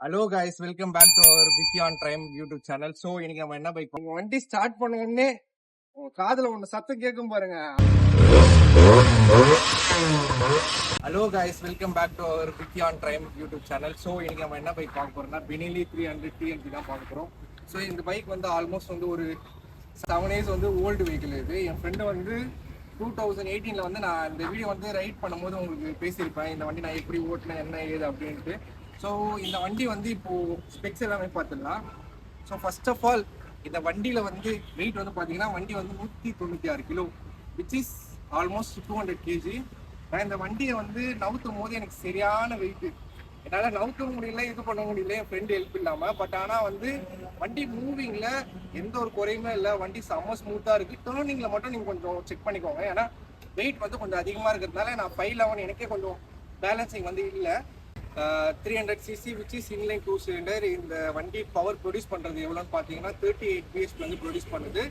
Hello guys, welcome back to our வித்தி on time YouTube channel. So இன்னைக்கு நம்ம என்ன பைக் வண்டி ஸ்டார்ட் பண்ண உடனே காதுல ஒன்று சத்தம் கேட்கும் பாருங்க. Hello guys, welcome back to our வித்தி on time YouTube channel. So இன்னைக்கு நம்ம என்ன பைக் பார்க்க போறோம்னா பெனிலி 300 TNT தான் பார்க்க போறோம். ஸோ இந்த பைக் வந்து ஆல்மோஸ்ட் வந்து ஒரு 7 இயர்ஸ் வந்து ஓல்டு வெஹிக்கிள். இது என் ஃப்ரெண்டு வந்து 2018 வந்து நான் இந்த வீடியோ வந்து ரைட் பண்ணும்போது உங்களுக்கு பேசியிருப்பேன். இந்த வண்டி நான் எப்படி ஓட்டினேன், என்ன ஏது அப்படின்ட்டு. ஸோ இந்த வண்டி வந்து இப்போது ஸ்பெக்ஸ் எல்லாமே பார்த்துடலாம். ஸோ ஃபர்ஸ்ட் ஆஃப் ஆல் இந்த வண்டியில் வந்து வெயிட் வந்து பார்த்தீங்கன்னா வண்டி வந்து 196 kilo, which is almost 200 kg. நான் இந்த வண்டியை வந்து நவுத்தும் போது எனக்கு சரியான வெயிட்டு, என்னால் நவுத்த முடியல, இது பண்ண முடியல, என் ஃப்ரெண்டு ஹெல்ப் இல்லாமல். பட் ஆனால் வந்து வண்டி மூவிங்கில் எந்த ஒரு குறையுமே இல்லை. வண்டி செம்ம ஸ்மூத்தாக இருக்குது. டேர்னிங்கில் மட்டும் நீங்கள் கொஞ்சம் செக் பண்ணிக்கோங்க. ஏன்னா வெயிட் வந்து கொஞ்சம் அதிகமாக இருக்கிறதுனால நான் 511 எனக்கே கொஞ்சம் பேலன்சிங் வந்து இல்லை. 300 cc which is inline 2 cylinder. இந்த வண்டி பவர் ப்ரொடியூஸ் பண்ணுறது எவ்வளோன்னு பார்த்தீங்கன்னா 38 bhp வந்து ப்ரொடியூஸ் பண்ணுது.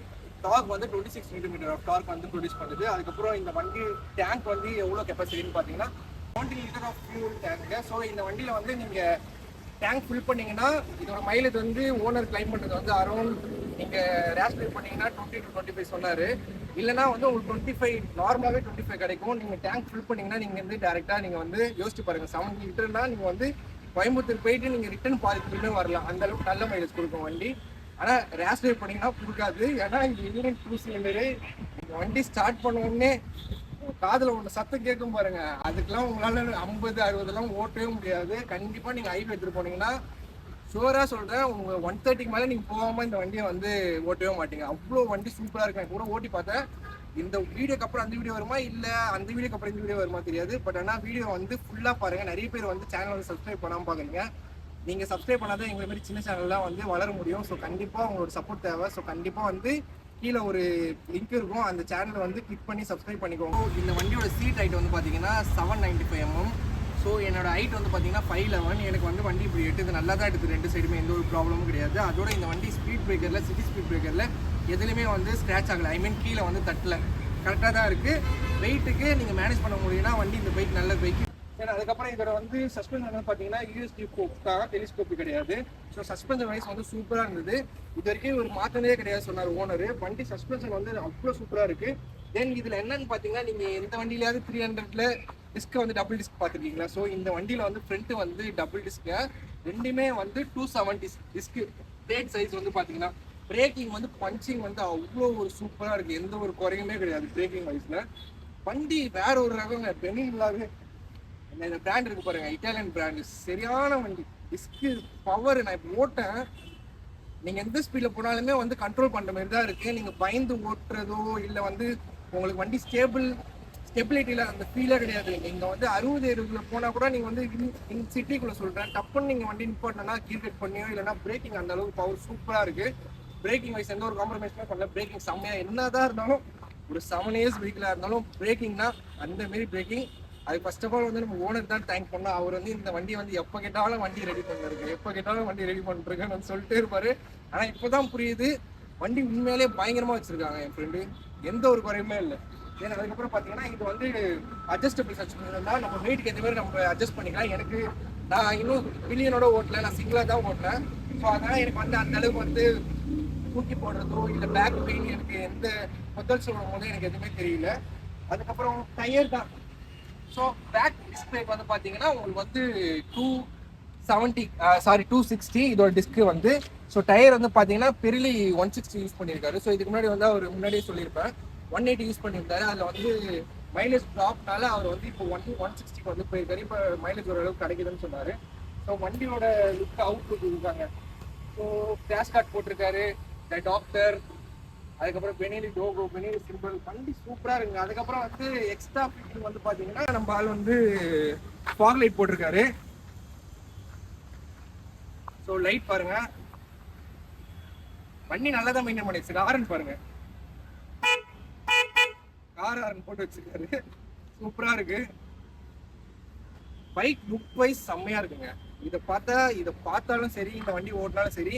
டார்க் வந்து 26 Nm ஆஃப் டார்க் வந்து ப்ரொடியூஸ் பண்ணுது. அதுக்கப்புறம் இந்த வண்டி டேங்க் வந்து எவ்வளோ கெப்பாசிட்டின்னு பார்த்தீங்கன்னா 20 லிட்டர் ஆஃப் ஃபியூல் டேங்க்கு. ஸோ இந்த வண்டியில் வந்து நீங்கள் டேங்க் ஃபில் பண்ணிங்கன்னா இதோட மைலேஜ் வந்து ஓனர் கிளைம் பண்ணுறது வந்து அரௌண்ட் நீங்கள் ரேஷ் ட்ரைவ் பண்ணிங்கன்னா 20 to 25 சொன்னார். இல்லைனா வந்து உங்களுக்கு 25 நார்மலாகவே 25 கிடைக்கும். நீங்கள் டேங்க் ஃபில் பண்ணிங்கன்னா நீங்கள் வந்து டேரெக்டாக நீங்கள் வந்து யோசிச்சு பாருங்கள். 70 லிட்டர்னா நீங்கள் வந்து கோயம்புத்தூர் போயிட்டு நீங்கள் ரிட்டர்ன் பாதிக்கிட்டு வரலாம். அந்த அளவுக்கு நல்ல மைலேஜ் கொடுக்கும் வண்டி. ஆனால் ரேஷ் ட்ரைவ் பண்ணிங்கன்னா கொடுக்காது. ஏன்னா இது இன்ஜின் 2 சிலிண்டரு. இந்த வண்டி ஸ்டார்ட் பண்ண உடனே காதில் ஒன்று சத்தம் கேட்கும் பாருங்க. அதுக்கெல்லாம் உங்களால் 50, 60 ஓட்டவே முடியாது. கண்டிப்பாக நீங்கள் ஹைவே எடுத்துகிட்டு போனீங்கன்னா ஷுவராக சொல்கிறேன், உங்கள் 130 மேலே நீங்கள் போகாமல் இந்த வண்டியை வந்து ஓட்டவே மாட்டீங்க. அவ்வளோ வண்டி சூப்பராக இருக்கும். கூட ஓட்டி பார்த்தேன். இந்த வீடியோக்கு அப்புறம் அந்த வீடியோ வருமா, இல்லை அந்த வீடியோக்கு அப்புறம் இந்த வீடியோ வருமா தெரியாது. பட் ஆனால் வீடியோ வந்து ஃபுல்லாக பாருங்கள். நிறைய பேர் வந்து சேனல் வந்து சப்ஸ்கிரைப் பண்ணாமல் பார்க்குறீங்க. நீங்கள் சப்ஸ்கிரைப் பண்ணாதான் எங்களை மாதிரி சின்ன சேனல்லாம் வந்து வளர முடியும். ஸோ கண்டிப்பாக உங்களோட சப்போர்ட் தேவை. ஸோ கண்டிப்பாக வந்து கீழே ஒரு லிங்க் இருக்கும், அந்த சேனலை வந்து கிளிக் பண்ணி சப்ஸ்கிரைப் பண்ணிக்கோங்க. இந்த வண்டியோட சீட் ஹைட் வந்து பார்த்தீங்கன்னா 795 mm. ஸோ என்னோட ஹைட் வந்து பார்த்தீங்கன்னா 511. எனக்கு வந்து வண்டி இப்படி எடுத்து நல்லா தான் எடுத்து, ரெண்டு சைடுமே எந்த ஒரு ப்ராப்ளமும் கிடையாது. அதோட இந்த வண்டி ஸ்பீட் பிரேக்கரில், சிட்டி ஸ்பீட் பிரேக்கரில் எதுலையுமே வந்து ஸ்க்ராட்ச் ஆகலை. ஐ மீன் கீழே வந்து தட்டல, கரெக்டாக தான் இருக்குது. வெயிட்டுக்கு நீங்கள் மேனேஜ் பண்ண முடியும்னா வண்டி இந்த பைக் நல்ல பைக். ஏன்னா அதுக்கப்புறம் இதோட வந்து சஸ்பென்ஷன் வந்து பார்த்தீங்கன்னா யூஎஸ்டி போக்காக டெலிஸ்கோப்பி கிடையாது. ஸோ சஸ்பென்ஷன் வைஸ் வந்து சூப்பராக இருந்தது. இது வரைக்கும் ஒரு மாற்றமே கிடையாது சொன்னார் ஓனர். வண்டி சஸ்பென்ஷன் வந்து அவ்வளோ சூப்பராக இருக்குது. தென் இதில் என்னன்னு பார்த்தீங்கன்னா, நீங்கள் எந்த வண்டியிலாவது 300ல் டிஸ்க் வந்து டபுள் டிஸ்க் பார்த்துருக்கீங்களா? ஸோ இந்த வண்டியில் வந்து ஃப்ரண்ட்டு வந்து டபுள் டிஸ்க்கு, ரெண்டுமே வந்து 270 டிஸ்க்கு. பிரேக் சைஸ் வந்து பார்த்தீங்கன்னா பிரேக்கிங் வந்து பஞ்சிங் வந்து அவ்வளோ ஒரு சூப்பராக இருக்குது. எந்த ஒரு குறையுமே கிடையாது பிரேக்கிங் வைஸில். வண்டி வேற ஒரு ரகங்க. பெனிலாவே இந்த பிராண்ட் இருக்கு பாருங்க, இட்டாலியன் பிராண்டு, சரியான வண்டி. டிஸ்க்கு பவர் நான் இப்போ ஓட்டேன். நீங்கள் எந்த ஸ்பீடில் போனாலுமே வந்து கண்ட்ரோல் பண்ணுற மாதிரி தான் இருக்குது. நீங்கள் பயந்து ஓட்டுறதோ இல்லை வந்து உங்களுக்கு வண்டி ஸ்டெபிலிட்டியில் அந்த ஃபீலே கிடையாது. நீங்கள் வந்து 60-70 போனால் கூட நீங்கள் வந்து இன் சிட்டிக்குள்ளே சொல்கிறேன், டப்புன்னு நீங்கள் வண்டி நிப்பாட்டினா கீர் கட் பண்ணியோ இல்லைனா பிரேக்கிங் அந்த அளவுக்கு பவர் சூப்பராக இருக்குது. பிரேக்கிங் வைஸ் எந்த ஒரு காம்ப்ரமைஸுமே பண்ணல. பிரேக்கிங் செம்மையாக என்னதான் இருந்தாலும், ஒரு 7 இயர்ஸ் வெஹிக்கிளாக இருந்தாலும் பிரேக்கிங்னா அந்தமாரி பிரேக்கிங். அது ஃபர்ஸ்ட் ஆஃப் ஆல் வந்து நம்ம ஓனர் தான் தேங்க் பண்ணோம். அவர் வந்து இந்த வண்டியை வந்து எப்போ கேட்டாலும் வண்டி ரெடி பண்ணிருக்கு, எப்போ கேட்டாலும் வண்டி ரெடி பண்ணிருக்கேன்னு சொல்லிட்டே இருப்பாரு. ஆனால் இப்போ தான் புரியுது, வண்டி உண்மையிலே பயங்கரமாக வச்சுருக்காங்க என் ஃப்ரெண்டு. எந்த ஒரு குறையுமே இல்லை. ஏன்னா அதுக்கப்புறம் பார்த்தீங்கன்னா இது வந்து அட்ஜஸ்டபிள் சஸ்பென்ஷன் தான். நம்ம வெயிட்டுக்கு எந்த மாதிரி நம்ம அட்ஜஸ்ட் பண்ணிக்கலாம். நான் இன்னும் பில்லியனோட ஓட்டல, நான் சிங்கிளாக தான் ஓட்டினேன். ஸோ அதனால் எனக்கு வந்து அந்த அளவுக்கு வந்து தூக்கி போடுறதோ இல்லை பேக் பெயின் எனக்கு எந்த முதல் சொல்லும் போது எனக்கு எதுவுமே தெரியல. அதுக்கப்புறம் டயர் தான். ஸோ பேக் டிஸ்க் பிரேக் வந்து பார்த்தீங்கன்னா உங்களுக்கு வந்து 260 இதோட டிஸ்க்கு வந்து. ஸோ டயர் வந்து பார்த்தீங்கன்னா பெரிலி 160 யூஸ் பண்ணியிருக்காரு. ஸோ இதுக்கு முன்னாடி வந்து அவர் முன்னாடியே சொல்லியிருப்பேன் 180 யூஸ் பண்ணியிருந்தாரு. அதில் வந்து மைலேஜ் ட்ராப்னால அவர் வந்து இப்போ 160 வந்து போயிருக்காரு. இப்போ மைலேஜ் ஓரளவுக்கு கிடைக்குதுன்னு சொன்னார். ஸோ வண்டியோட லுக் அவுட் லுக் இருக்காங்க. ஸோ கிராஷ் கார்ட் போட்டிருக்காரு, த டாக்டர், அதுக்கப்புறம் பெனிலி லோகோ, பெனிலி சிம்பிள். வண்டி சூப்பராக இருக்குங்க. அதுக்கப்புறம் வந்து எக்ஸ்ட்ரா ஃபிட்டிங் வந்து பார்த்தீங்கன்னா நம்ம ஆள் வந்து ஃபாக் லைட் போட்டிருக்காரு. ஸோ லைட் பாருங்க, வண்டி நல்லா தான் மெயின்டைன் பண்ணி வச்சிருக்காரு. ஹாரன் பாருங்க, கார் ஹாரன் போட்டு வச்சிருக்காரு. சூப்பராக இருக்கு. பைக் லுக் வைஸ் செம்மையா இருக்குங்க. இதை பார்த்தாலும் சரி, இந்த வண்டி ஓட்டினாலும் சரி,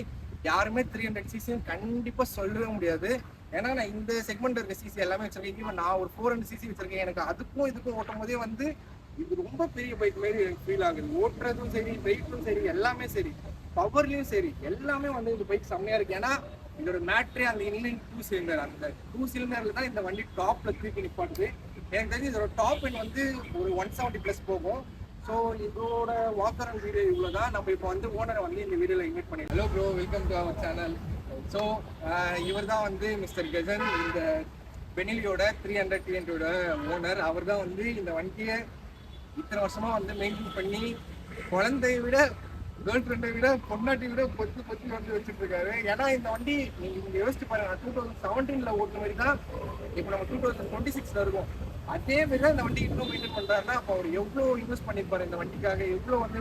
யாருமே 300 cc கண்டிப்பாக சொல்லவே முடியாது. ஏன்னா நான் இந்த செக்மெண்ட் இருக்க சிசி எல்லாமே வச்சிருக்கேன். ஈவன் நான் ஒரு 400 cc வச்சிருக்கேன். எனக்கு அதுக்கும் இதுக்கும் ஓட்டும் போதே வந்து இது ரொம்ப பெரிய பைக் மாரி எனக்கு ஃபீல் ஆகுது. ஓட்டுறதும் சரி, வெயிட்டும் சரி, எல்லாமே சரி. பவர்லயும் சரி எல்லாமே வந்து இந்த பைக் செம்மையா இருக்கு. ஏன்னா இதோட மேட்ரே அந்த இன்லைன் 2 சிலிண்டர், அந்த 2 சிலிண்டர்ல தான் இந்த வண்டி டாப்ல தூக்கி நிப்பாட்டுது. எனக்கு தெரிஞ்சு இதோட டாப் எண்ட் வந்து ஒரு 170+ போகும். ஸோ இதோட வாக்கர் அண்ட் வீடியோ இவ்வளோதான். நம்ம இப்போ வந்து ஓனரை வந்து இந்த வீடியோவில் இன்வைட் பண்ணி, hello bro, welcome to our channel. So இவர் தான் வந்து மிஸ்டர் கெஜன், இந்த பெனிலியோட 300 TNT ஓனர். அவர் தான் வந்து இந்த வண்டியை இத்தனை வருஷமா வந்து மெயின்டைன் பண்ணி குழந்தைய விட, கேர்ள் ஃப்ரெண்டை விட, பொண்டாட்டி விட பொத்தி பொத்தி வந்து வச்சுட்டு இருக்காரு. ஏன்னா இந்த வண்டி நீங்க யோசிச்சு பாருங்க, 2017 ஓட்டுன மாதிரி தான் இப்போ நம்ம 2026 இருக்கும். அதே மாதிரி தான் இந்த வண்டி இன்னும் மெயின்டைன் பண்றாருன்னா அப்போ அவர் எவ்வளோ இன்வெஸ்ட் பண்ணிருப்பாரு இந்த வண்டிக்காக, எவ்வளோ வந்து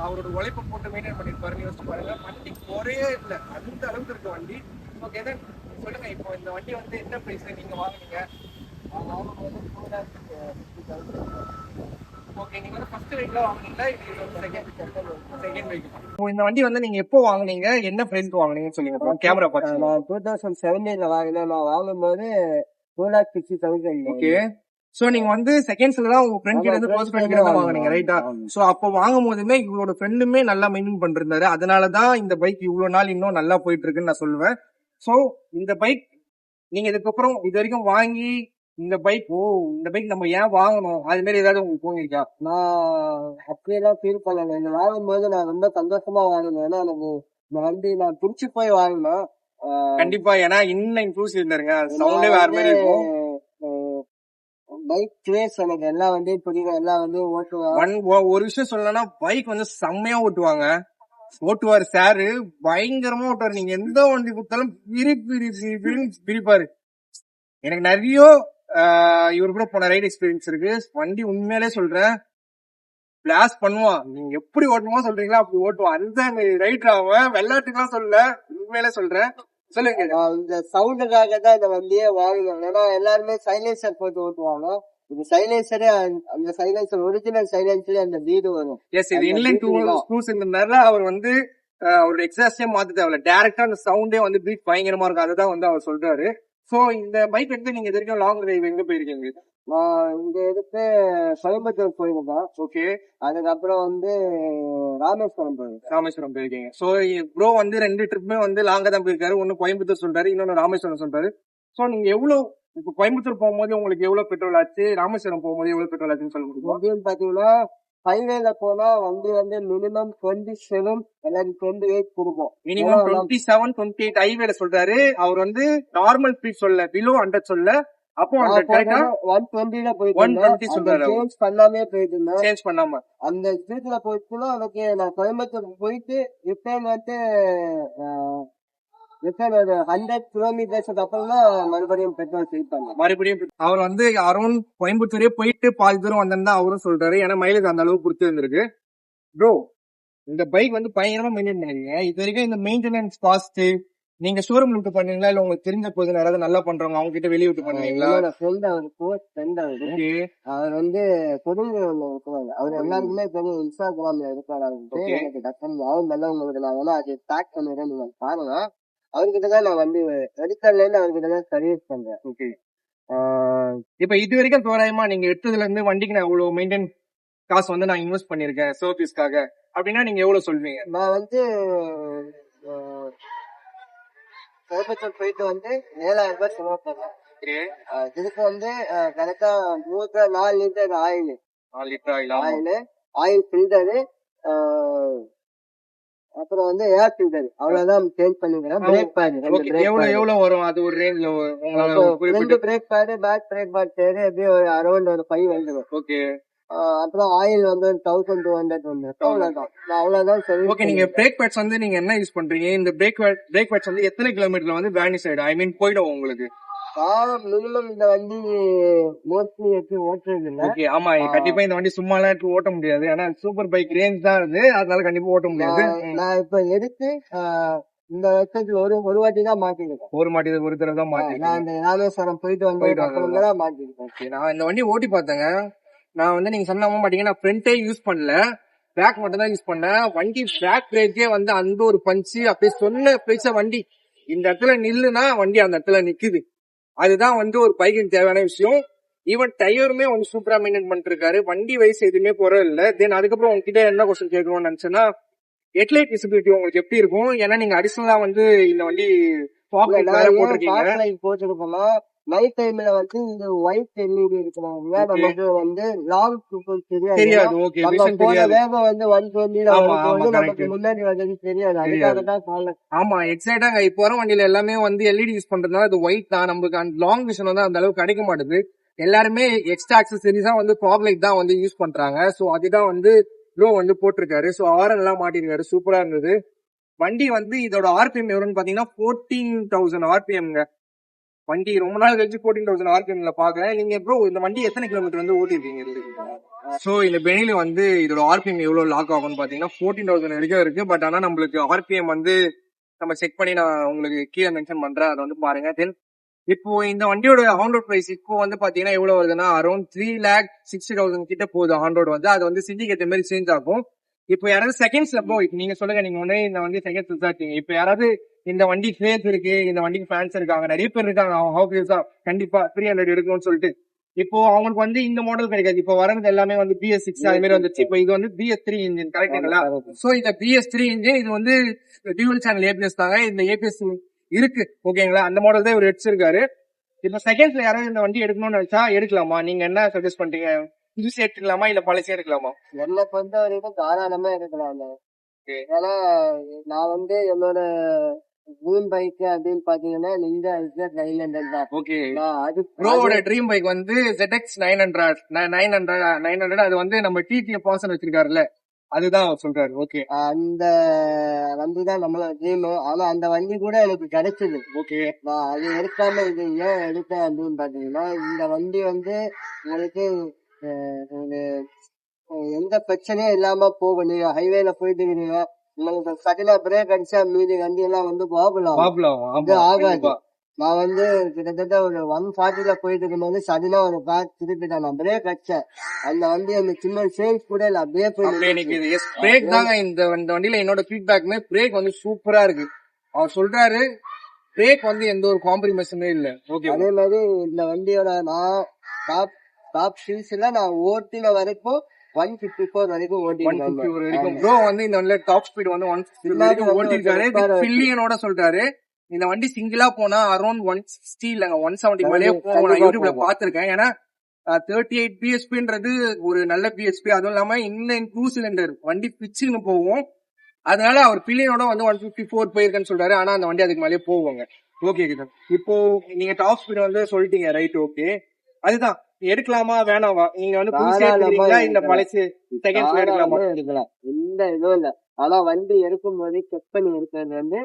அவரோட உழைப்பை போட்டு மெயின்டைன் பண்ணிருப்பாருன்னு யோசிச்சு பாருங்க. வண்டி குறையே இல்லை, அந்த அளவுக்கு இருக்க வண்டி. ஓகே தான் சொல்லுங்க, இப்போ இந்த வண்டி வந்து என்ன பிரைஸ்ல நீங்க வாங்குனீங்க? ஓகே, நீங்க வந்து ஃபர்ஸ்ட் பைக்ல வாங்குனீங்களா, செகண்ட் பைக்? இந்த வண்டி வந்து நீங்க எப்போ வாங்குனீங்க, என்ன பிரைஸ்க்கு வாங்குனீங்கன்னு சொல்லுங்க. கேமரா பார்த்து. நான் 2017 வாங்கினேன். நான் வாங்கும்போது 2,50,000. ஓகே, சோ நீங்க வந்து செகண்ட்ஸ்ல தான் உங்க ஃப்ரெண்ட் கிட்ட இருந்து க்ளோஸ் ஃப்ரெண்ட் கிட்ட வாங்குனீங்க, ரைட்டா? சோ அப்போ வாங்கும் போதுமே இவரோட ஃப்ரெண்டுமே நல்லா மெயின்டைன் பண்ணிருந்தாரு. அதனாலதான் இந்த பைக் இவ்வளவு நாள் இன்னும் நல்லா போயிட்டு இருக்குன்னு நான் சொல்லுவேன். சோ இந்த பைக் நீங்க இதுக்கப்புறம் இது வரைக்கும் வாங்கி இந்த பைக் நம்ம ஏன் வாங்கணும், அது மாதிரி ஏதாவது உங்களுக்கு தோணிருக்கா? நான் அப்படியெல்லாம் ஃபீல் பண்ணல. இந்த வாங்கும்போது நான் ரொம்ப சந்தோஷமா வாங்கினேன். ஏன்னா எனக்கு இந்த வண்டி நான் பிடிச்சி போய் வாங்கினேன். கண்டிப்பா, ஏன்னா இன்னும் க்ரூஸ் இருந்தாருங்க, சவுண்டே வேற மாதிரி இருக்கும். பைக் கிரேஸ் எனக்கு எல்லா வண்டியும் பிடிக்கும், எல்லா வண்டியும் ஓட்டுவேன். ஒரு விஷயம் சொல்லணும்னா பைக் வந்து செம்மையா ஓட்டுவாரு சாரு, பயங்கரமா ஓட்டுவாரு. நீங்க எந்த வண்டி கொடுத்தாலும் பிரிப்பாரு. எனக்கு நிறைய இவர் கூட போன ரைட் எக்ஸ்பீரியன்ஸ் இருக்கு. வண்டி உண்மையிலே சொல்றேன், பிளாஸ்ட் பண்ணுவான். நீங்க எப்படி ஓட்டணுமோ சொல்றீங்களா அப்படி ஓட்டுவான். அந்த ரைட் அவன் வெள்ளாட்டுக்கெல்லாம் சொல்ல, உண்மையிலே சொல்றேன். சொல்லுங்க. இந்த சவுண்டுக்காக தான் இந்த வண்டியே வாங்கினேன். ஏன்னா எல்லாருமே சைலன்சர் போட்டு ஓட்டுவாங்க. இது சைலன்சரே, அந்த சைலன்சர் ஒரிஜினல் சைலன்சரே அந்த வீடு வரும். எஸ், இது இன்லைன் 2 சிலிண்டர்ல அவர் வந்து அவரோட எக்ஸாஸ்டே மாத்த தேவையில்ல, டைரக்டா அந்த சவுண்டே வந்து பீட் பயங்கரமா இருக்கும். அதுதான் வந்து அவர் சொல்றாரு. சோ இந்த பைக் எடுத்து நீங்க இது வரைக்கும் லாங் டிரைவ் எங்க போயிருக்கீங்க? நான் இங்க எடுத்து கோயம்புத்தூர் போயிருந்தேன். ஓகே, அதுக்கப்புறம் வந்து ராமேஸ்வரம் போயிருக்கீங்க. சோ ப்ரோ வந்து 2 ட்ரிப்புமே வந்து லாங்கா தான் போயிருக்காரு. ஒன்னு கோயம்புத்தூர் சொல்றாரு, இன்னொன்னு ராமேஸ்வரம் சொல்றாரு. சோ நீங்க எவ்வளவு இப்ப கோயம்புத்தூர் போகும்போது உங்களுக்கு எவ்வளவு பெட்ரோல் ஆச்சு, ராமேஸ்வரம் போகும்போது எவ்வளவு பெட்ரோல் ஆச்சுன்னு சொல்ல முடியுமா? அப்படின்னு பாத்தீங்கன்னா ஹைவேல போனா வண்டி வந்து மினிமம் 27 எல்லாரும் 28 கொடுப்போம். மினிமம் 27, 28 ஹைவேல சொல்றாரு. அவர் வந்து நார்மல் ஸ்பீட் சொல்ல, பிலோ 100 சொல்ல. அப்போ 120 போயிட்டு சேஞ்ச் பண்ணாமே போயிட்டு இருந்தேன். சேஞ்ச் பண்ணாம அந்த ஸ்பீட்ல போயிட்டு எனக்கு நான் கோயம்புத்தூர் போயிட்டு ரிட்டர்ன் வந்து ஒரு 100 கிலோமீட்டர்ஸ்க்கு அப்புறம் தான் மறுபடியும் பெட்ரோல் ஃபில் பண்ணேன். மறுபடியும் அவர் வந்து அரௌண்ட் கோயம்புத்தூரே போயிட்டு பாதி தூரம் வந்தா அவரும் சொல்றாரு. ஏன்னா மைலேஜ் அந்த அளவுக்கு கொடுத்து இருந்திருக்கு. ப்ரோ, இந்த பைக் வந்து பயங்கரமா மெயின்டைன் பண்ணீங்க. இது வரைக்கும் இந்த மெயின்டெனன்ஸ் காஸ்ட் நீங்க ஷோரூம் விட்டு பண்ணீங்களா, இல்ல உங்களுக்கு தெரிஞ்ச போது யாராவது நல்லா பண்றவங்க அவங்க கிட்ட வெளியே விட்டு பண்ணுவீங்களா? அவர் வந்து அவர் எல்லாருக்குமே தெரியும், இன்ஸ்டாகிராம்ல இருக்காரு. எனக்கு நல்லவங்களுக்கு நான் வேணா அது பேக் பண்ணிடுறேன், நீங்க பாருங்க. அவர்கிட்டதான் நான் வந்து எடுக்கல இருந்து அவர்கிட்டதான் சர்வீஸ் பண்றேன். ஓகே, இப்ப இது வரைக்கும் தோராயமா நீங்க எடுத்ததுல இருந்து வண்டிக்கு நான் இவ்வளவு மெயின்டைன் காசு வந்து நான் இன்வெஸ்ட் பண்ணிருக்கேன் சர்வீஸ்க்காக அப்படின்னா நீங்க எவ்வளவு சொல்வீங்க? நான் வந்து கோயம்புத்தூர் போயிட்டு வந்து 7,000 ரூபாய் செலவு பண்ணேன். இதுக்கு வந்து கரெக்டா 4 லிட்டர் ஆயில் ஃபில்டரு, அப்புறம் வந்து ஏர் ஃபில்டர், அவ்வளவுதான் சேஞ்ச் பண்ணிக்கிறேன். பிரேக் பேட் எவ்வளவு வரும்? அது ஒரு ரேஞ்ச்ல 2 brake pad, back brake pad சேரு அப்படியே ஒரு அரௌண்ட் ஒரு 5 வந்துடும். ஓகே, அப்புறம் ஆயில் வந்து 1200 வந்து அவ்வளவுதான் சரி. ஓகே, நீங்க பிரேக் பேட்ஸ் வந்து நீங்க என்ன யூஸ் பண்றீங்க? இந்த பிரேக் பேட்ஸ் வந்து எத்தனை கிலோமீட்டர்ல வந்து வேனிஷ் ஆயிடும், ஐ மீன் போயிடும் உங்களுக்கு? மினிமம் இந்த வண்டி மோஸ்ட்லி எடுத்து ஓட்டுறது இல்ல. ஓகே, ஆமா, கண்டிப்பா இந்த வண்டி சும்மா எல்லாம் எடுத்து ஓட்ட முடியாது. ஏன்னா சூப்பர் பைக் ரேஞ்ச் தான் அது, அதனால கண்டிப்பா ஓட்ட முடியாது. நான் இப்ப எடுத்து இந்த வருஷத்துல ஒரு வாட்டி தான் மாட்டிருக்கேன். ஒரு தடவை தான் மாட்டிருக்கேன். நான் இந்த ராமேஸ்வரம் போயிட்டு வந்து மாட்டிருக்கேன். நான் இந்த வண்டி ஓட்டி பார்த்தேங்க. நான் வந்து நீங்க சொன்ன பாத்தீங்கன்னா ஃப்ரண்ட்டே யூஸ் பண்ணல, பேக் மட்டும் தான் யூஸ் பண்ணேன். வண்டி பேக் பிரேக்கே வந்து அந்த ஒரு பஞ்சு அப்படியே சொன்ன பேச்ச வண்டி இந்த இடத்துல நில்லுனா வண்டி அந்த இடத்துல நிக்குது. அதுதான் வந்து ஒரு பைக்குக்கு தேவையான விஷயம். ஈவன் டயருமே வந்து சூப்பரா மெயின்டைன் பண்ணிட்டு இருக்காரு. வண்டி வயசு எதுவுமே குறை இல்லை. தென் அதுக்கப்புறம் உங்ககிட்ட என்ன கொஸ்டின் கேட்கணும்னு நினைச்சேன்னா, ஹெட்லைட் விசிபிலிட்டி உங்களுக்கு எப்படி இருக்கும்? ஏன்னா நீங்க அடிஷனலா வந்து இந்த வண்டி ஃபாக் லைட் வேற போட்டிருக்கீங்க. போட்டிருக்கோம்னா நைட் டைம்ல வந்து இந்த ஒயிட் எல்இடி இருக்கிறவங்க நமக்கு வந்து லாங் தெரியாது. தெரியாது. ஓகே, நம்ம விஷன் போன தெரியாது. வேகம் வந்து 120 ஆமா, ஆமா, வரும்போது கரெக்ட். நமக்கு முன்னாடி வந்தது தெரியாது. அதுக்காக தான் கால ஆமா, எக்ஸாக்டாங்க. இப்போ வர வண்டியில எல்லாமே வந்து எல்இடி யூஸ் பண்றதுனால அது ஒயிட் தான். நமக்கு அந்த லாங் விஷன் வந்து அந்த அளவுக்கு கிடைக்க மாட்டுது. எல்லாருமே எக்ஸ்ட்ரா ஆக்சசரிஸா வந்து ஃபாக் லைட் தான் வந்து யூஸ் பண்றாங்க. சோ அதுதான் வந்து ப்ரோ வந்து போட்டிருக்காரு. சோ ஆரன் எல்லாம் மாட்டிருக்காரு. சூப்பரா இருந்தது. வண்டி வந்து இதோட ஆர்பிஎம் எவ்வளவுன்னு பாத்தீங்கன்னா 14,000 ஆர்பிஎம்ங்க. வண்டி ரொம்ப நாள் கழிச்சு 14,000 ஆர்பிஎம்ல பாக்குறேன். நீங்க ப்ரோ இந்த வண்டி எத்தனை கிலோமீட்டர் வந்து ஓட்டிருக்கீங்க? சோ இந்த பெனில வந்து இதோட ஆர்பிஎம் எவ்வளவு லாக் ஆகும்னு பாத்தீங்கன்னா 14,000 வரைக்கும் இருக்கு. பட் ஆனா நம்மளுக்கு ஆர்பிஎம் வந்து நம்ம செக் பண்ணி நான் உங்களுக்கு கீழே மென்ஷன் பண்றேன். அதை வந்து பாருங்க. தென் இப்போ இந்த வண்டியோட ஆன் ரோட் பிரைஸ் இப்போ வந்து பாத்தீங்கன்னா எவ்வளவு வருதுன்னா அரௌண்ட் 3,60,000 கிட்ட போகுது ஆன் ரோட் வந்து. அது வந்து சிட்டிக்கு ஏற்ற மாதிரி சேஞ்ச் ஆகும். இப்போ யாராவது செகண்ட்ஸ்ல ப்ரோ இப்போ நீங்க சொல்லுங்க, நீங்க ஒன்னே இந்த வண்டி செகண்ட்ஸ் விசாரிச்சீங்க. இப்போ யாராவது இந்த வண்டி ஃபேஸ் இருக்கு, இந்த வண்டிக்கு ஃபேன்ஸ் இருக்காங்க, நிறைய பேர் இருக்காங்க, அவங்க ஹவுஸ் கண்டிப்பா 300 எடுக்கணும்னு சொல்லிட்டு இப்போ அவங்களுக்கு வந்து இந்த மாடல் கிடைக்காது. இப்போ வரது எல்லாமே வந்து BS6 அது மாதிரி வந்துச்சு. இப்போ இது வந்து BS3 இன்ஜின் கரெக்டுங்களா? சோ இந்த BS3 இன்ஜின் இது வந்து டியூவல் சேனல் ஏபிஎஸ் தாங்க. இந்த ஏபிஎஸ் இருக்கு ஓகேங்களா? அந்த மாடல் தான் இவர் எடுத்திருக்காரு. இப்போ செகண்ட்ஸ்ல யாராவது இந்த வண்டி எடுக்கணும்னு நினைச்சா எடுக்கலாமா? நீங்க என்ன சஜஸ்ட் பண்றீங்க? புதுசு எடுத்துக்கலாமா இல்ல பழசே எடுக்கலாமா? என்னை பொறுத்த வரைக்கும் தாராளமா எடுக்கலாம். ஏன்னா நான் வந்து என்னோட ட்ரீம் பைக் அப்படின்னு பாத்தீங்கன்னா நிஞ்சா ZX 900 தான். ஓகே, அது ப்ரோவோட ட்ரீம் பைக் வந்து ZX 900 அது வந்து நம்ம TTF பாசன் வச்சிருக்காருல்ல, அதுதான் அவர் சொல்றாரு. ஓகே, அந்த வண்டி தான் நம்மளோட ட்ரீம். ஆனா அந்த வண்டி கூட எனக்கு கிடைச்சது. ஓகே, நான் அது எடுக்காம இது ஏன் எடுத்தேன் அப்படின்னு பாத்தீங்கன்னா இந்த வண்டி வந்து உங்களுக்கு ஒரு எந்த பிரச்சனையும் இல்லாம போகும். நீங்க ஹைவேல போயிட்டு இருக்கீங்க, உங்களுக்கு சடனா பிரேக் அடிச்சா மீதி வண்டி எல்லாம் வந்து பாபுலாம் இது ஆகாது. நான் வந்து கிட்டத்தட்ட ஒரு 140ல போயிட்டு இருக்கும்போது சடனா ஒரு கார் திருப்பிட்டேன். நான் பிரேக் அடிச்சேன், அந்த வண்டி அந்த சின்ன சேஞ்ச் கூட இல்ல, அப்படியே போய் பிரேக் தாங்க. இந்த வண்டியில என்னோட ஃபீட்பேக்குமே பிரேக் வந்து சூப்பரா இருக்கு. அவர் சொல்றாரு பிரேக் வந்து எந்த ஒரு காம்ப்ரமைஸுமே இல்ல. ஓகே, அதே மாதிரி இந்த வண்டியோட நான் டாப் ஸ்பீட்ஸ்ல நான் ஓட்டின வரைக்கும் 154 வரைக்கும் ஓட்டிருக்கேன். ப்ரோ வந்து இந்த வண்டியில டாப் ஸ்பீட் வந்து 150 வரைக்கும் ஓட்டிருக்காரு. பில்லியனோட சொல்றாரு. இந்த வண்டி சிங்கிளா போனா அரௌண்ட் 160 இல்லங்க 170 மேலேயே போகும். நான் யூடியூப்ல பாத்திருக்கேன். ஏன்னா 38 பிஎஸ்பின்றது ஒரு நல்ல பிஎஸ்பி. அதுவும் இல்லாம இன்னும் 2 சிலிண்டர் வண்டி பிச்சுன்னு போகும். அதனால அவர் பில்லியனோட வந்து 154 போயிருக்கேன்னு சொல்றாரு. ஆனா அந்த வண்டி அதுக்கு மேலேயே போவாங்க. ஓகே, இப்போ நீங்க டாப் ஸ்பீட் வந்து சொல்லிட்டீங்க, ரைட்? ஓகே, அதுதான் எடுக்கலாமா வேணாமா? நீங்க வந்து புதுசா எடுக்கிறீங்களா இல்ல பழசு செகண்ட்ஸ்ல எடுக்கலாமா? எடுக்கலாம், எந்த இதுவும் இல்ல. ஆனா வண்டி எடுக்கும் போது செக் பண்ணி இருக்கிறது வந்து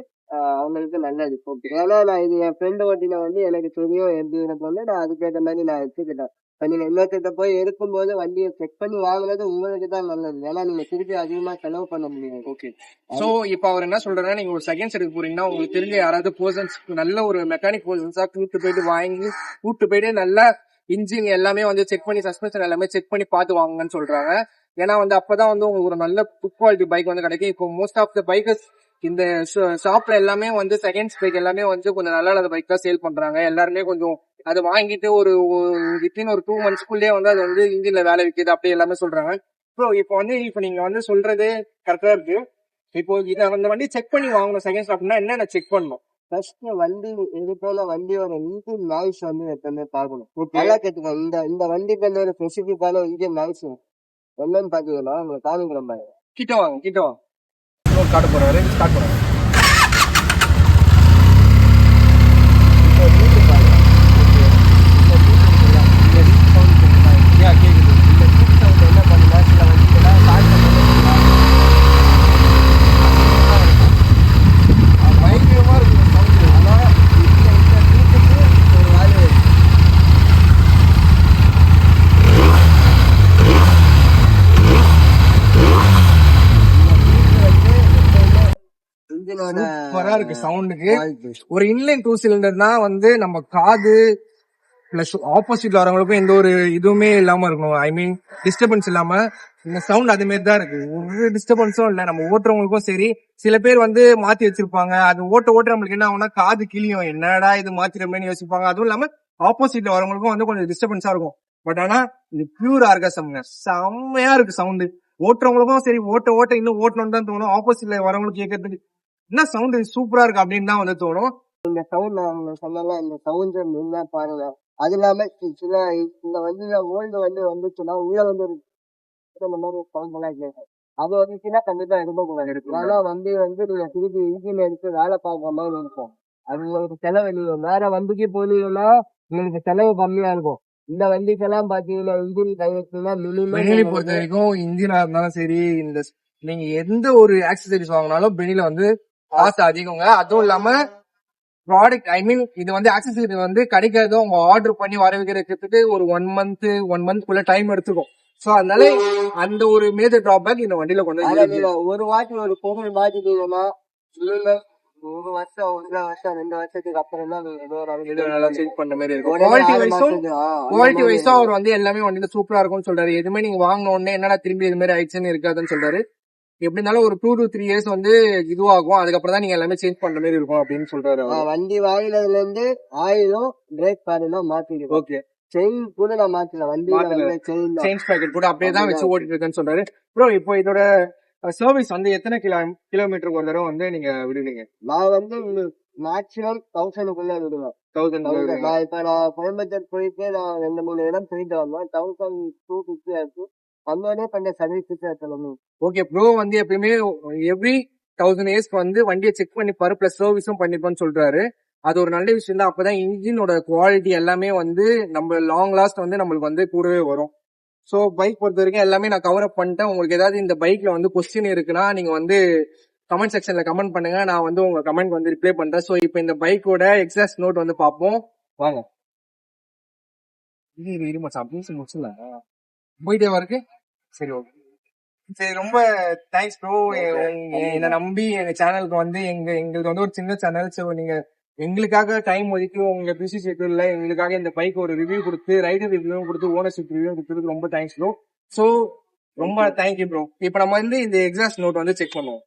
அவங்களுக்கு நல்லது. ஏன்னா நான் இது என் ஃப்ரெண்ட் ஓட்டின வண்டி எனக்கு தெரியும் எப்படி வந்து நான் அதுக்கேற்ற மாதிரி நான் எடுத்துக்கிட்டேன். இப்ப நீங்க இன்னொருத்த போய் எடுக்கும்போது வண்டியை செக் பண்ணி வாங்குறது உங்களுக்கு தான் நல்லது. ஏன்னா நீங்க திருப்பி அதிகமா செலவு பண்ண முடியாது. ஓகே, சோ இப்ப அவர் என்ன சொல்றாருன்னா, நீங்க ஒரு செகண்ட்ஸ் எடுக்க போறீங்கன்னா உங்களுக்கு தெரிஞ்ச யாராவது பர்சன்ஸ் நல்ல ஒரு மெக்கானிக் பர்சன்ஸா கூட்டு போயிட்டு வாங்கி கூட்டு போயிட்டு நல்லா இன்ஜின் எல்லாமே வந்து செக் பண்ணி சஸ்பென்ஷன் எல்லாமே செக் பண்ணி பார்த்து வாங்குங்கன்னு சொல்றாங்க. ஏன்னா வந்து அப்பதான் வந்து உங்களுக்கு ஒரு நல்ல குட் குவாலிட்டி பைக் வந்து கிடைக்கும். இப்போ மோஸ்ட் ஆஃப் த பைக்கர்ஸ் இந்த ஷாப்ல எல்லாமே வந்து செகண்ட்ஸ் பைக் எல்லாமே வந்து கொஞ்சம் நல்லா இல்லாத பைக் தான் சேல் பண்றாங்க. எல்லாருமே கொஞ்சம் அதை வாங்கிட்டு ஒரு வித்தின் ஒரு 2 monthsக்குள்ளேயே வந்து அது வந்து இன்ஜின்ல வேலை வைக்குது அப்படி எல்லாமே சொல்றாங்க. ப்ரோ இப்போ வந்து இப்ப நீங்க வந்து சொல்றது கரெக்டா இருக்கு. இப்போ இதை அந்த வண்டி செக் பண்ணி வாங்கணும் செகண்ட்ஸ் அப்படின்னா என்னென்ன செக் பண்ணணும்? ஃபர்ஸ்ட் வண்டி இது போல வண்டியோட இன்ஜின் நாய்ஸ் வந்து எப்பவுமே பார்க்கணும். நல்லா கேட்டுக்கோங்க, இந்த வண்டிக்கு வந்து ஒரு ஸ்பெசிபிக்கான இன்ஜின் நாய்ஸ் என்னன்னு பாத்தீங்கன்னா உங்களுக்கு காமிக்கிறோம் பாருங்க. கிட்ட வாங்க காட்ட போறாரு, ஸ்டார்ட் பண்ணுவாங்க. என்ன பண்ணுங்க, சில வண்டிகள்லாம் பயங்கரமா இருக்கு சவுண்ட். ஆனா இந்த வீட்டுக்கு ஒரு வேல்யூ சூப்பரா இருக்கு சவுண்டுக்கு. ஒரு இன்லைன் 2 சிலிண்டர்னா வந்து நம்ம காது பிளஸ் ஆப்போசிட்ல வரவங்களுக்கும் எந்த ஒரு இதுவுமே இல்லாம இருக்கணும். ஐ மீன் டிஸ்டர்பன்ஸ் இல்லாம இந்த சவுண்ட் அது மாதிரி தான் இருக்கு. ஒரு டிஸ்டர்பன்ஸும் இல்ல. நம்ம ஓட்டுறவங்களுக்கும் சரி, சில பேர் வந்து மாத்தி வச்சிருப்பாங்க. அது ஓட்ட நம்மளுக்கு என்ன ஆகும்னா காது கிளியும், என்னடா இது மாத்திரமேனு யோசிப்பாங்க. அதுவும் இல்லாம ஆப்போசிட்ல வரவங்களுக்கும் வந்து கொஞ்சம் டிஸ்டர்பன்ஸா இருக்கும். பட் ஆனா இது பியூர் ஆர்காசம்ங்க, செம்மையா இருக்கு சவுண்டு. ஓட்டுறவங்களுக்கும் சரி ஓட்ட இன்னும் ஓட்டணும்னு தான் தோணும். ஆப்போசிட்ல வரவங்களுக்கு கேட்கறதுக்கு என்ன சவுண்ட் சூப்பரா இருக்கு அப்படின்னு தான் வந்து தோணும். இந்த சவுண்ட் நான் சொன்னால இந்த சவுண்ட் நீங்க பாருங்க. அது இல்லாம சில இந்த வந்து ஓல்டு வந்து வந்துச்சுன்னா உள்ள வந்து இந்த மாதிரி சவுண்ட் எல்லாம் கேட்கும். அது வந்துச்சுன்னா கண்டிப்பா எடுக்கக்கூடாது. ஆனா வண்டி வந்து நீங்க திருப்பி இன்ஜின் எடுத்து வேலை பார்க்குற மாதிரி இருக்கும். அது உங்களுக்கு செலவு. நீங்க வேற வண்டிக்கு போனீங்கன்னா உங்களுக்கு செலவு கம்மியா இருக்கும். இந்த வண்டிக்கெல்லாம் பாத்தீங்கன்னா இன்ஜின் கையெழுத்துனா பெனிலி பொறுத்த வரைக்கும் இன்ஜினா இருந்தாலும் சரி, இந்த நீங்க எந்த ஒரு ஆக்சசரிஸ் வாங்கினாலும் பெனில வந்து காசு அதிகங்க. அதுவும் இல்லாம ப்ராடக்ட் இது வந்து ஆக்சசரி வந்து கிடைக்கிறதும் உங்க ஆர்டர் பண்ணி வர வைக்கிறதுக்கு ஒரு 1 மந்த்க்குள்ள டைம் எடுத்துக்கும். சோ அதனால அந்த ஒரு மேஜர் டிராபேக் இந்த வண்டியில கொண்டு ஒரு வாட்டி ஒரு பொருள் மாத்திட்டீங்கன்னா ஒரு வருஷம் 2 வருஷத்துக்கு அப்புறம் தான் சேஞ்ச் பண்ண மாதிரி இருக்கும். குவாலிட்டி வைஸும் அவர் வந்து எல்லாமே வண்டியில சூப்பரா இருக்கும்னு சொல்றாரு. எதுவுமே நீங்க வாங்கின உடனே என்னடா திரும்பி இது மாதிரி ஆயிடுச்சுன்னு இருக்காதுன்னு சொல்றாரு. எப்படி இருந்தாலும் ஒரு 2 to 3 இயர்ஸ் வந்து இதுவாகும். அதுக்கப்புறம் தான் நீங்க எல்லாமே சேஞ்ச் பண்ற மாதிரி இருக்கும் அப்படின்னு சொல்றாரு. வண்டி வாங்கினதுல இருந்து ஆயிலும் பிரேக் பேட் மாத்திருக்கோம். ஓகே, செயின் கூட நான் மாத்தல. வண்டியில சேஞ்ச் பேக்கெட் கூட அப்படியே தான் வச்சு ஓட்டிட்டு இருக்கேன்னு சொல்றாரு. ப்ரோ இப்போ இதோட சர்வீஸ் வந்து எத்தனை கிலோமீட்டருக்கு ஒரு தடவை வந்து நீங்க விடுவீங்க? நான் வந்து மேக்ஸிமம் 1000க்குள்ள விடுவேன். 1000 நான் இப்ப நான் கோயம்புத்தூர் போயிட்டு நான் 2-3 இடம் போயிட்டு வந்தேன். 1250 ஆச்சு. வந்தோடனே பண்ண சர்வீஸ் சொல்லணும். ஓகே, ப்ரோ வந்து எப்பயுமே எவ்ரி 1000 இயர்ஸ்க்கு வந்து வண்டியை செக் பண்ணிப்பாரு, பிளஸ் சர்வீஸும் பண்ணிப்பான்னு சொல்றாரு. அது ஒரு நல்ல விஷயம் தான். அப்பதான் இன்ஜினோட குவாலிட்டி எல்லாமே வந்து நம்ம லாங் லாஸ்ட் வந்து நம்மளுக்கு வந்து கூடவே வரும். ஸோ பைக் பொறுத்த வரைக்கும் எல்லாமே நான் கவர் அப் பண்ணிட்டேன். உங்களுக்கு ஏதாவது இந்த பைக்ல வந்து கொஸ்டின் இருக்குன்னா நீங்க வந்து கமெண்ட் செக்ஷன்ல கமெண்ட் பண்ணுங்க. நான் வந்து உங்க கமெண்ட் வந்து ரிப்ளை பண்றேன். ஸோ இப்போ இந்த பைக்கோட எக்ஸாஸ்ட் நோட் வந்து பார்ப்போம் வாங்க. முடிச்சல போயிட்டே இருக்கு. சரி, ஓகே, சரி, ரொம்ப தேங்க்ஸ் ப்ரோ. என்னை நம்பி எங்க சேனலுக்கு வந்து எங்களுக்கு வந்து ஒரு சின்ன சேனல். ஸோ நீங்க எங்களுக்காக டைம் ஒதுக்கி உங்க பிசி ஷெட்யூல்ல எங்களுக்காக இந்த பைக் ஒரு ரிவ்யூ கொடுத்து ரைடர் ரிவ்யூ கொடுத்து ஓனர்ஷிப் ரிவ்யூ கொடுத்ததுக்கு ரொம்ப தேங்க்ஸ் ப்ரோ. ஸோ ரொம்ப தேங்க்யூ ப்ரோ. இப்போ நம்ம வந்து இந்த எக்ஸாஸ்ட் நோட் வந்து செக் பண்ணுவோம்.